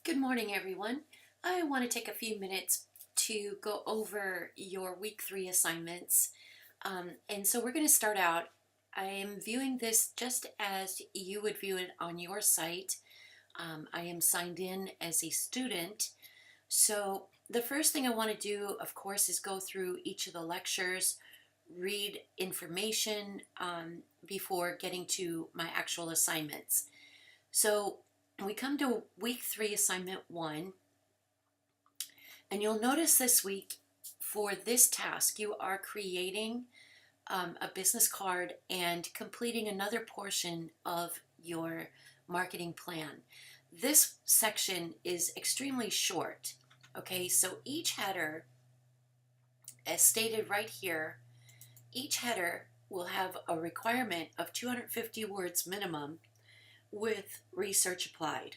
Good morning, everyone. I want to take a few minutes to go over your week 3 assignments. And so we're going to start out. I am viewing this just as you would view it on your site. I am signed in as a student. So the first thing I want to do, of course, is go through each of the lectures, read information before getting to my actual assignments. So we come to week 3, assignment 1, and you'll notice this week for this task, you are creating a business card and completing another portion of your marketing plan. This section is extremely short. Okay, so each header, as stated right here, each header will have a requirement of 250 words minimum with research applied.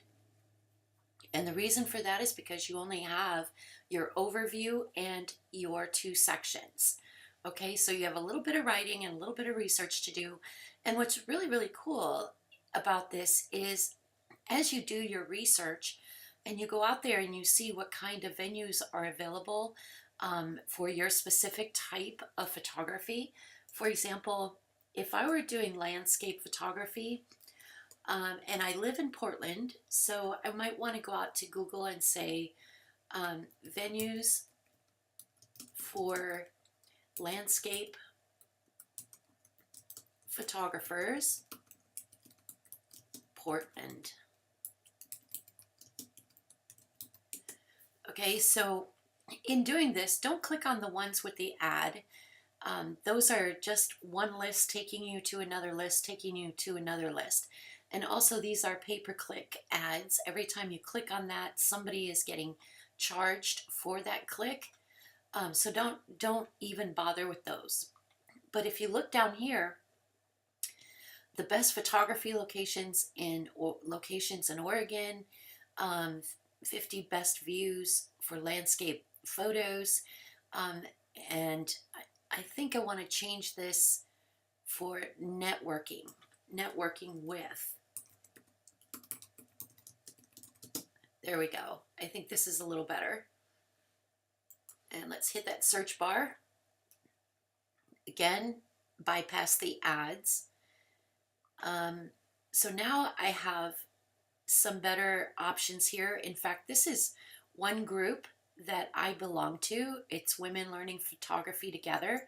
And the reason for that is because you only have your overview and your 2 sections. Okay, so you have a little bit of writing and a little bit of research to do. And what's really, really cool about this is as you do your research and you go out there and you see what kind of venues are available for your specific type of photography. For example, if I were doing landscape photography, and I live in Portland, so I might want to go out to Google and say venues for landscape photographers, Portland. Okay, so in doing this, don't click on the ones with the ad. Those are just one list taking you to another list, taking you to another list. And also these are pay-per-click ads. Every time you click on that, somebody is getting charged for that click. So don't even bother with those. But if you look down here, the best photography locations in Oregon, 50 best views for landscape photos, and I think I want to change this for networking with. There we go. I think this is a little better. And let's hit that search bar. Again, bypass the ads. So now I have some better options here. In fact, this is one group that I belong to. It's Women Learning Photography Together.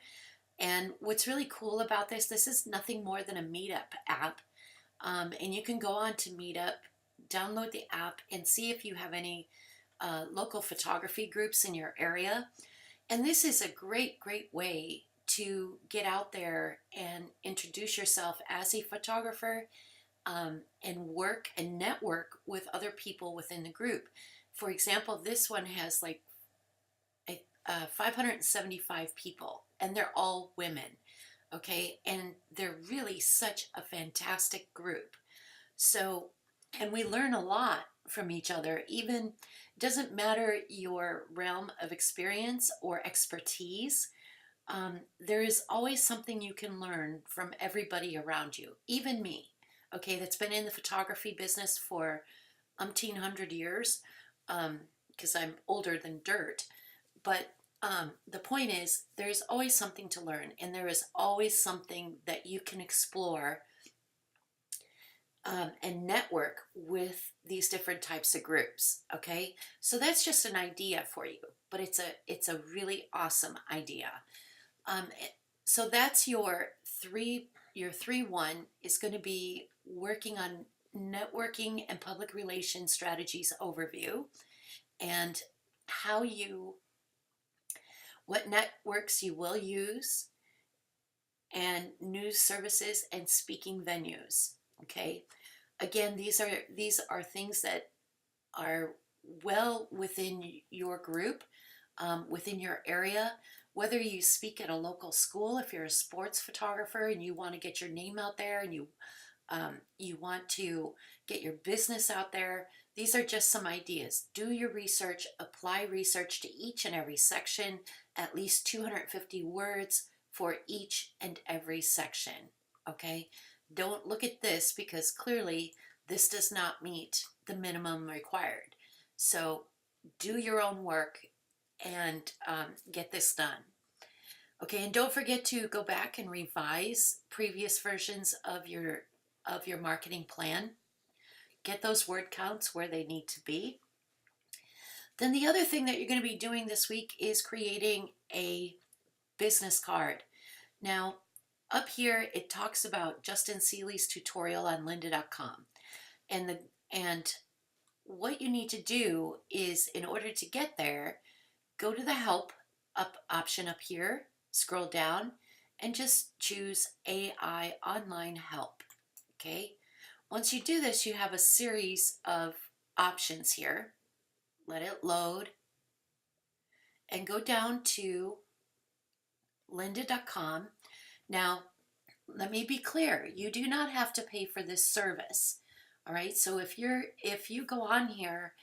And what's really cool about this is nothing more than a Meetup app. And you can go on to Meetup, download the app, and see if you have any local photography groups in your area. And this is a great way to get out there and introduce yourself as a photographer, and work and network with other people within the group. For example, this one has like 575 people, and they're all women. Okay, and they're really such a fantastic group. So, and we learn a lot from each other. Even doesn't matter your realm of experience or expertise. There is always something you can learn from everybody around you, even me, okay, that's been in the photography business for umpteen hundred years, because I'm older than dirt. But the point is, there's always something to learn, and there is always something that you can explore and network with these different types of groups. Okay, so that's just an idea for you, but it's a really awesome idea. Um, so that's your 3-1 is going to be working on networking and public relations strategies overview, and what networks you will use, and news services and speaking venues. Okay, again, these are things that are well within your group, within your area. Whether you speak at a local school, if you're a sports photographer and you want to get your name out there, and you want to get your business out there, these are just some ideas. Do your research, apply research to each and every section, at least 250 words for each and every section. Okay, don't look at this because clearly this does not meet the minimum required. So do your own work and get this done. Okay, and don't forget to go back and revise previous versions of your marketing plan. Get those word counts where they need to be. Then the other thing that you're going to be doing this week is creating a business card. Now, up here it talks about Justin Seeley's tutorial on lynda.com. And what you need to do is, in order to get there, go to the help option up here, scroll down, and just choose AI Online Help. Okay. Once you do this, you have a series of options here. Let it load and go down to lynda.com. Now, let me be clear, you do not have to pay for this service. All right, so if you go on here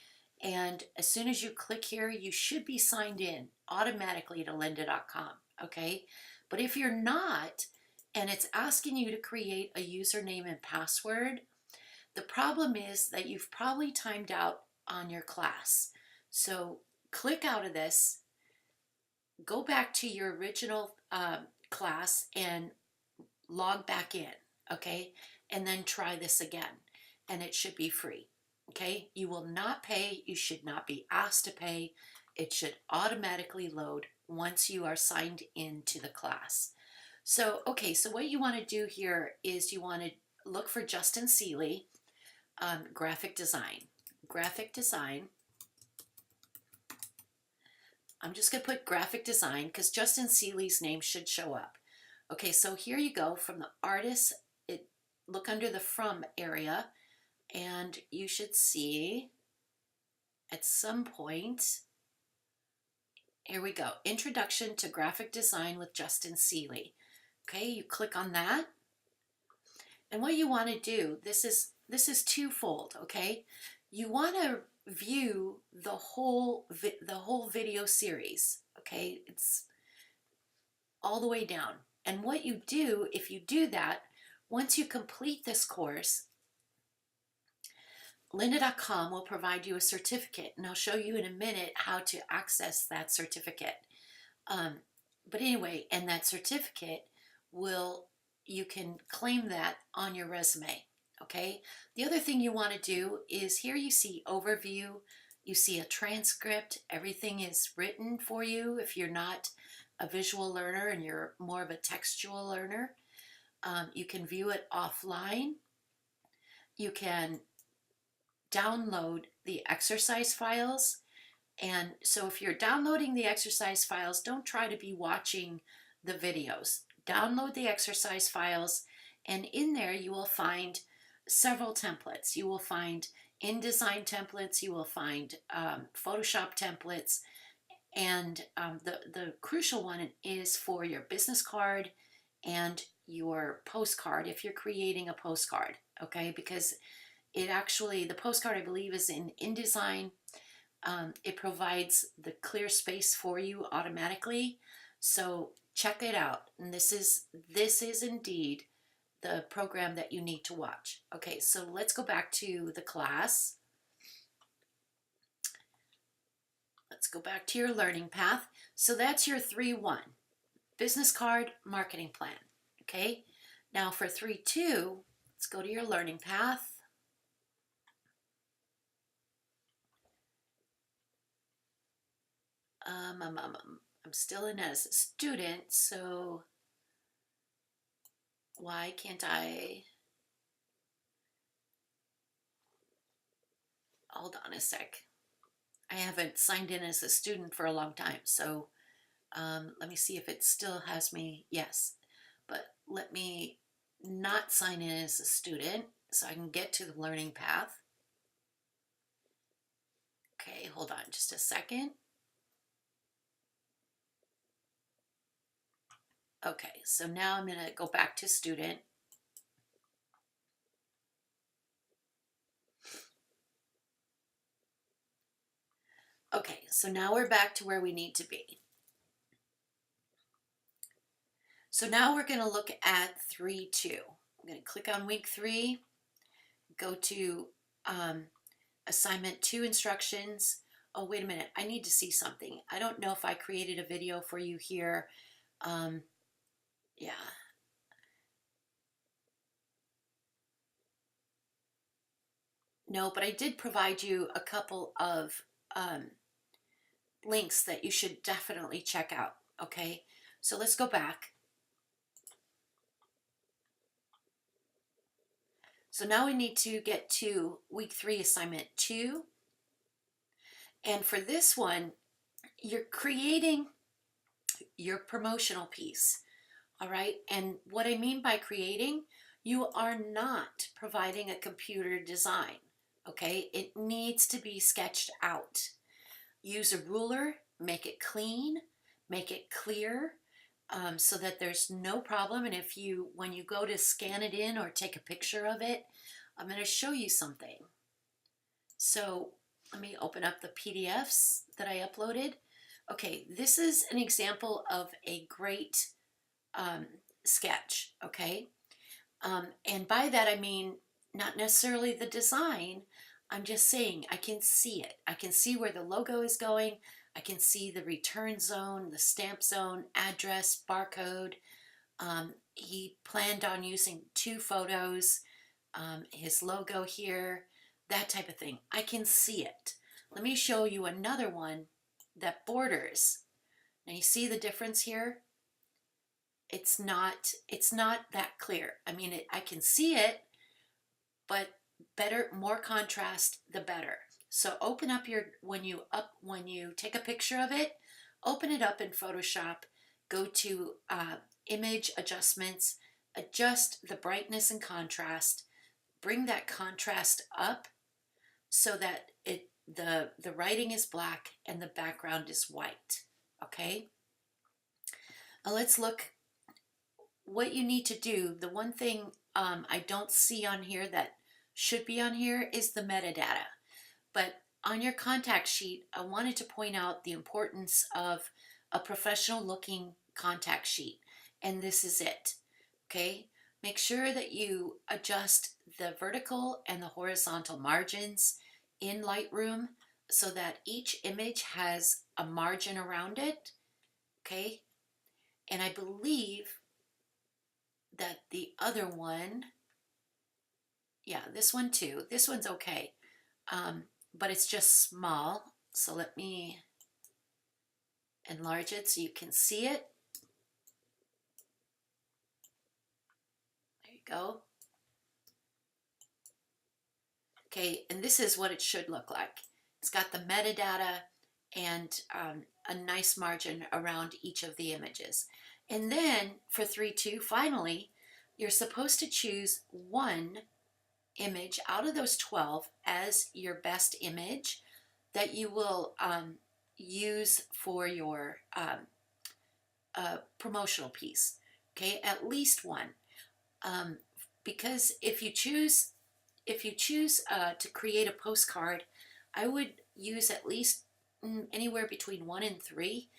and as soon as you click here, you should be signed in automatically to lynda.com. Okay, but if you're not and it's asking you to create a username and password, the problem is that you've probably timed out on your class. So click out of this, go back to your original class and log back in, okay? And then try this again, and it should be free, okay? You will not pay. You should not be asked to pay. It should automatically load once you are signed into the class. So, okay, so what you want to do here is you want to look for Justin Seeley, graphic design. Graphic design. I'm just going to put graphic design because Justin Seeley's name should show up. Okay, so here you go from the artist. Look under the from area, and you should see at some point, here we go, Introduction to Graphic Design with Justin Seeley. Okay, you click on that. And what you want to do, this is twofold, okay? You want to view the whole video series, okay? It's all the way down. And what you do, if you do that, once you complete this course, lynda.com will provide you a certificate, and I'll show you in a minute how to access that certificate. But anyway, and that certificate you can claim that on your resume, okay? The other thing you want to do is here you see overview, you see a transcript, everything is written for you if you're not a visual learner and you're more of a textual learner. You can view it offline. You can download the exercise files. And so if you're downloading the exercise files, don't try to be watching the videos. Download the exercise files, and in there you will find several templates. You will find InDesign templates, you will find Photoshop templates, and the crucial one is for your business card and your postcard if you're creating a postcard, okay? Because the postcard I believe is in InDesign. It provides the clear space for you automatically. So check it out. And this is indeed the program that you need to watch. Okay, so let's go back to the class. Let's go back to your learning path. So that's your 3-1, business card, marketing plan. Okay, now for 3-2, let's go to your learning path. I'm still in as a student, so why can't I? Hold on a sec. I haven't signed in as a student for a long time, so let me see if it still has me. Yes, but let me not sign in as a student so I can get to the learning path. Okay, hold on just a second. Okay, so now I'm going to go back to student. Okay, so now we're back to where we need to be. So now we're going to look at 3-2. I'm going to click on week 3, go to assignment 2 instructions. Oh, wait a minute, I need to see something. I don't know if I created a video for you here. Yeah. No, but I did provide you a couple of links that you should definitely check out, okay? So let's go back. So now we need to get to week 3 assignment 2. And for this one, you're creating your promotional piece, all right? And what I mean by creating, you are not providing a computer design, okay? It needs to be sketched out. Use a ruler, make it clean, make it clear, so that there's no problem. And when you go to scan it in or take a picture of it, I'm going to show you something. So let me open up the PDFs that I uploaded. Okay, this is an example of a great sketch, okay? And by that I mean not necessarily the design. I'm just saying I can see it. I can see where the logo is going. I can see the return zone, the stamp zone, address, barcode. He planned on using 2 photos, his logo here, that type of thing. I can see it. Let me show you another one that borders. Now you see the difference here? It's not that clear. I mean, I can see it, but more contrast, the better. So open up when you take a picture of it, open it up in Photoshop, go to image adjustments, adjust the brightness and contrast, bring that contrast up so that the writing is black and the background is white, okay? Now let's look what you need to do. The one thing I don't see on here that should be on here is the metadata. But on your contact sheet, I wanted to point out the importance of a professional looking contact sheet. And this is it, okay? Make sure that you adjust the vertical and the horizontal margins in Lightroom so that each image has a margin around it, okay? And I believe that the other one, yeah, this one too. This one's okay, but it's just small. So let me enlarge it so you can see it. There you go. Okay, and this is what it should look like. It's got the metadata and a nice margin around each of the images. And then for 3.2, finally, you're supposed to choose one image out of those 12 as your best image that you will use for your promotional piece. Okay, at least one, because if you choose to create a postcard, I would use at least anywhere between 1 and 3.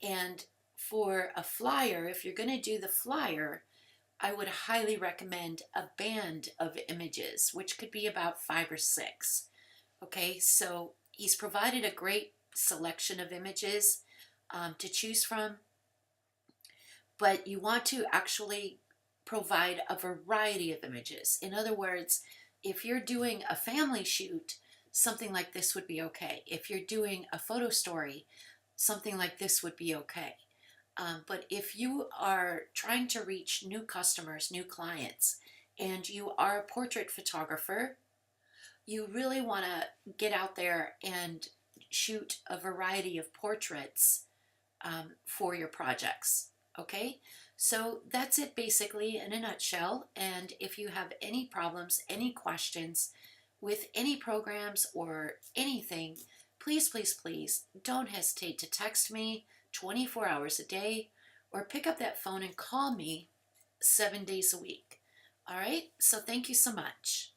And for a flyer, if you're going to do the flyer, I would highly recommend a band of images, which could be about 5 or 6. Okay, so he's provided a great selection of images to choose from, but you want to actually provide a variety of images. In other words, if you're doing a family shoot, something like this would be okay. If you're doing a photo story, something like this would be okay. But if you are trying to reach new customers, new clients, and you are a portrait photographer, you really want to get out there and shoot a variety of portraits for your projects. Okay, so that's it basically in a nutshell. And if you have any problems, any questions with any programs or anything, please, please, please don't hesitate to text me 24 hours a day or pick up that phone and call me 7 days a week. All right, so thank you so much.